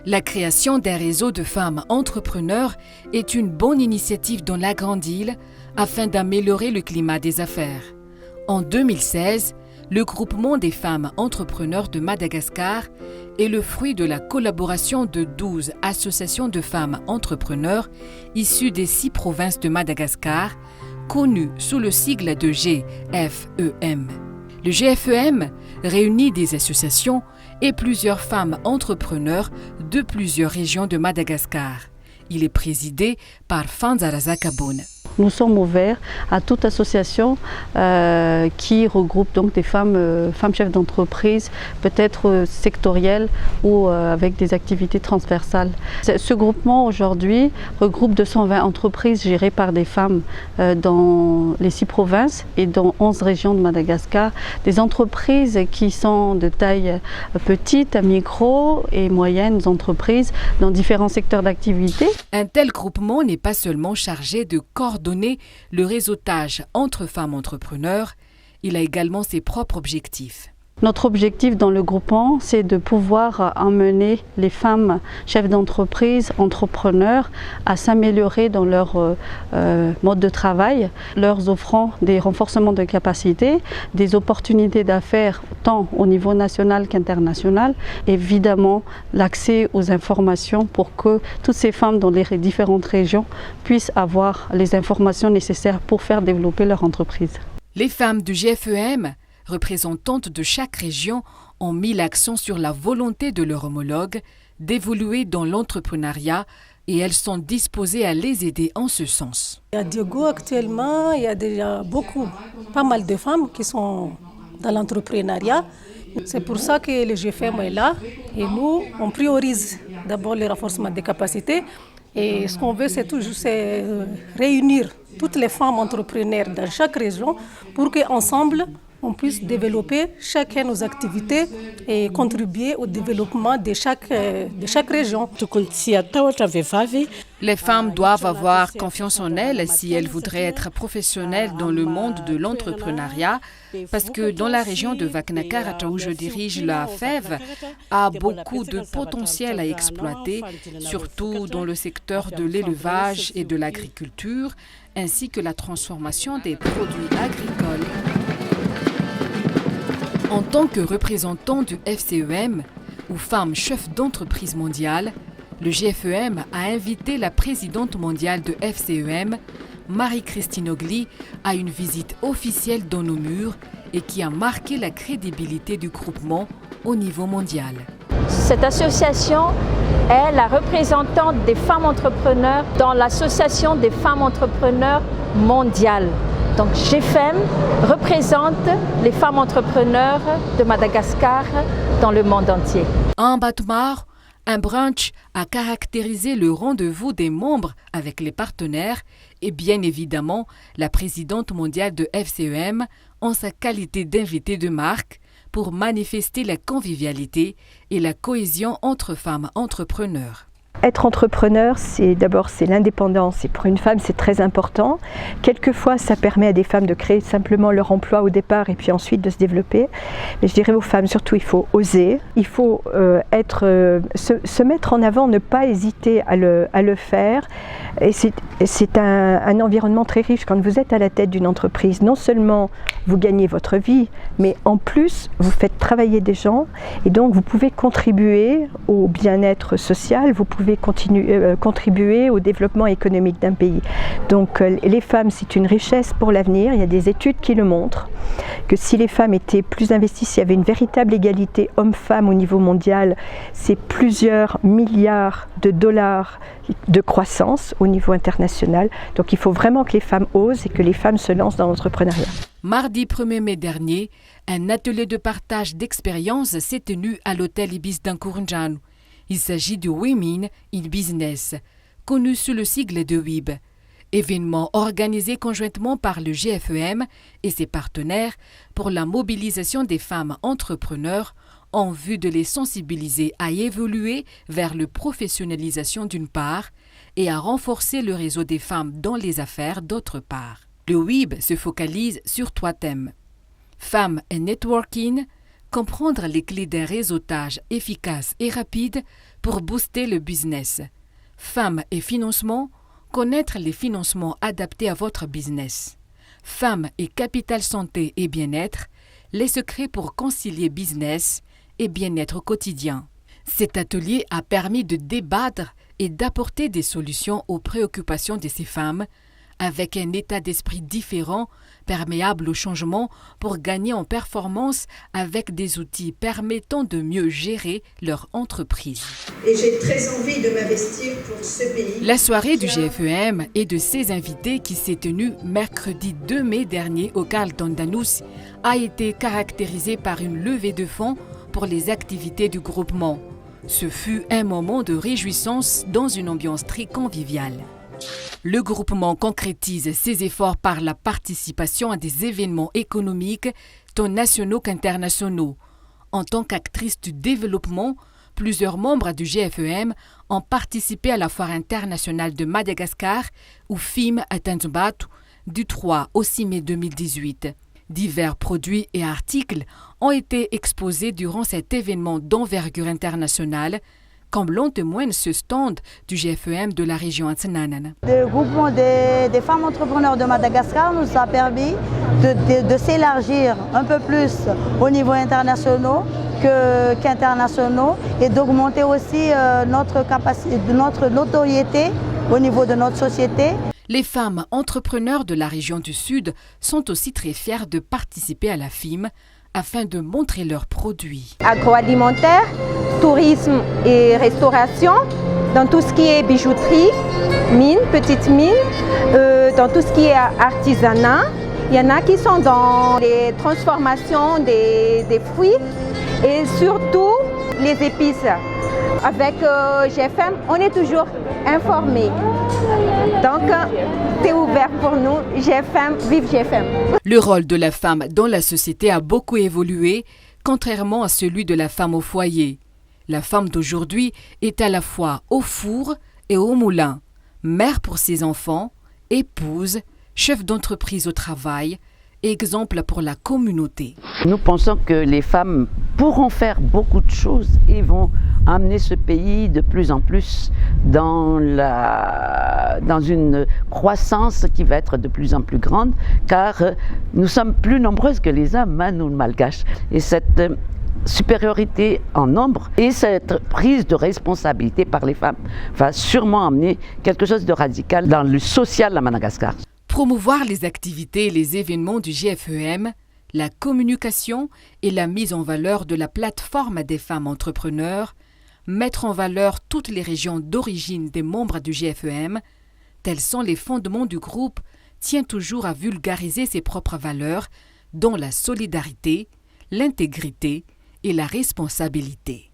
La création d'un réseau de femmes entrepreneurs est une bonne initiative dans la Grande Île afin d'améliorer le climat des affaires. En 2016, le groupement des femmes entrepreneurs de Madagascar est le fruit de la collaboration de 12 associations de femmes entrepreneurs issues des 6 provinces de Madagascar, connues sous le sigle de GFEM. Le GFEM réunit des associations et plusieurs femmes entrepreneurs de plusieurs régions de Madagascar. Il est présidé par Fanzara Zakabone. Nous sommes ouverts à toute association qui regroupe donc des femmes chefs d'entreprise, peut-être sectorielles ou avec des activités transversales. Ce groupement aujourd'hui regroupe 220 entreprises gérées par des femmes dans les 6 provinces et dans 11 régions de Madagascar. Des entreprises qui sont de taille petite à micro et moyennes entreprises dans différents secteurs d'activité. Un tel groupement n'est pas seulement chargé de coordonner le réseautage entre femmes entrepreneurs, il a également ses propres objectifs. Notre objectif dans le groupement, c'est de pouvoir emmener les femmes chefs d'entreprise, entrepreneurs, à s'améliorer dans leur mode de travail, leur offrant des renforcements de capacités, des opportunités d'affaires tant au niveau national qu'international, évidemment l'accès aux informations pour que toutes ces femmes dans les différentes régions puissent avoir les informations nécessaires pour faire développer leur entreprise. Les femmes du GFEM, représentantes de chaque région, ont mis l'accent sur la volonté de leur homologue d'évoluer dans l'entrepreneuriat et elles sont disposées à les aider en ce sens. À Diogo, actuellement, il y a déjà pas mal de femmes qui sont dans l'entrepreneuriat. C'est pour ça que le GFM est là et nous, on priorise d'abord le renforcement des capacités. Et ce qu'on veut, c'est réunir toutes les femmes entrepreneurs dans chaque région pour qu'ensemble, on puisse développer chacun nos activités et contribuer au développement de chaque région. Les femmes doivent avoir confiance en elles si elles voudraient être professionnelles dans le monde de l'entrepreneuriat, parce que dans la région de Vaknakarata où je dirige la FEV, a beaucoup de potentiel à exploiter, surtout dans le secteur de l'élevage et de l'agriculture, ainsi que la transformation des produits agricoles. En tant que représentant du FCEM, ou femme chef d'entreprise mondiale, le GFEM a invité la présidente mondiale de FCEM, Marie-Christine Ogli, à une visite officielle dans nos murs et qui a marqué la crédibilité du groupement au niveau mondial. Cette association est la représentante des femmes entrepreneurs dans l'Association des femmes entrepreneurs mondiales. Donc GFEM représente les femmes entrepreneurs de Madagascar dans le monde entier. En Batmar, un brunch a caractérisé le rendez-vous des membres avec les partenaires et bien évidemment la présidente mondiale de FCEM en sa qualité d'invitée de marque pour manifester la convivialité et la cohésion entre femmes entrepreneurs. Être entrepreneur, c'est l'indépendance et pour une femme c'est très important. Quelquefois ça permet à des femmes de créer simplement leur emploi au départ et puis ensuite de se développer. Mais je dirais aux femmes surtout il faut oser, il faut se mettre en avant, ne pas hésiter à le faire. Et c'est un environnement très riche quand vous êtes à la tête d'une entreprise. Non seulement vous gagnez votre vie, mais en plus vous faites travailler des gens et donc vous pouvez contribuer au bien-être social, vous pouvez contribuer au développement économique d'un pays. Donc les femmes, c'est une richesse pour l'avenir. Il y a des études qui le montrent, que si les femmes étaient plus investies, s'il y avait une véritable égalité homme-femme au niveau mondial, c'est plusieurs milliards de dollars de croissance au niveau international. Donc il faut vraiment que les femmes osent et que les femmes se lancent dans l'entrepreneuriat. Mardi 1er mai dernier, un atelier de partage d'expériences s'est tenu à l'hôtel Ibis d'Ankurunjanu. Il s'agit du Women in Business, connu sous le sigle de WIB, événement organisé conjointement par le GFEM et ses partenaires pour la mobilisation des femmes entrepreneurs en vue de les sensibiliser à évoluer vers la professionnalisation d'une part et à renforcer le réseau des femmes dans les affaires d'autre part. Le WIB se focalise sur 3 thèmes. Femmes et networking, comprendre les clés d'un réseautage efficace et rapide pour booster le business. Femmes et financement, connaître les financements adaptés à votre business. Femmes et capital santé et bien-être, les secrets pour concilier business et bien-être au quotidien. Cet atelier a permis de débattre et d'apporter des solutions aux préoccupations de ces femmes avec un état d'esprit différent, perméable au changement pour gagner en performance avec des outils permettant de mieux gérer leur entreprise. Et j'ai très envie de m'investir pour ce pays. La soirée du GFEM et de ses invités qui s'est tenue mercredi 2 mai dernier au Carlton Danus a été caractérisée par une levée de fonds pour les activités du groupement. Ce fut un moment de réjouissance dans une ambiance très conviviale. Le groupement concrétise ses efforts par la participation à des événements économiques tant nationaux qu'internationaux. En tant qu'actrice du développement, plusieurs membres du GFEM ont participé à la Foire internationale de Madagascar ou FIM à Tanzbatu du 3 au 6 mai 2018. Divers produits et articles ont été exposés durant cet événement d'envergure internationale, comme l'en témoigne ce stand du GFEM de la région Antsananan. Le groupement des femmes entrepreneurs de Madagascar nous a permis de s'élargir un peu plus au niveau international qu'international et d'augmenter aussi notre notoriété au niveau de notre société. Les femmes entrepreneurs de la région du Sud sont aussi très fières de participer à la FIM afin de montrer leurs produits. Agroalimentaire, tourisme et restauration, dans tout ce qui est bijouterie, mine, petite mine, dans tout ce qui est artisanat. Il y en a qui sont dans les transformations des fruits et surtout les épices. Avec GFM, on est toujours informés. Donc, c'est ouvert pour nous. GFM, vive GFM. Le rôle de la femme dans la société a beaucoup évolué, contrairement à celui de la femme au foyer. La femme d'aujourd'hui est à la fois au four et au moulin, mère pour ses enfants, épouse, chef d'entreprise au travail, exemple pour la communauté. Nous pensons que les femmes pourront faire beaucoup de choses et vont amener ce pays de plus en plus dans une croissance qui va être de plus en plus grande, car nous sommes plus nombreuses que les hommes, nous malgaches. Et cette supériorité en nombre et cette prise de responsabilité par les femmes va sûrement amener quelque chose de radical dans le social à Madagascar. Promouvoir les activités et les événements du GFEM, la communication et la mise en valeur de la plateforme des femmes entrepreneurs, mettre en valeur toutes les régions d'origine des membres du GFEM, tels sont les fondements du groupe, tient toujours à vulgariser ses propres valeurs, dont la solidarité, l'intégrité et la responsabilité.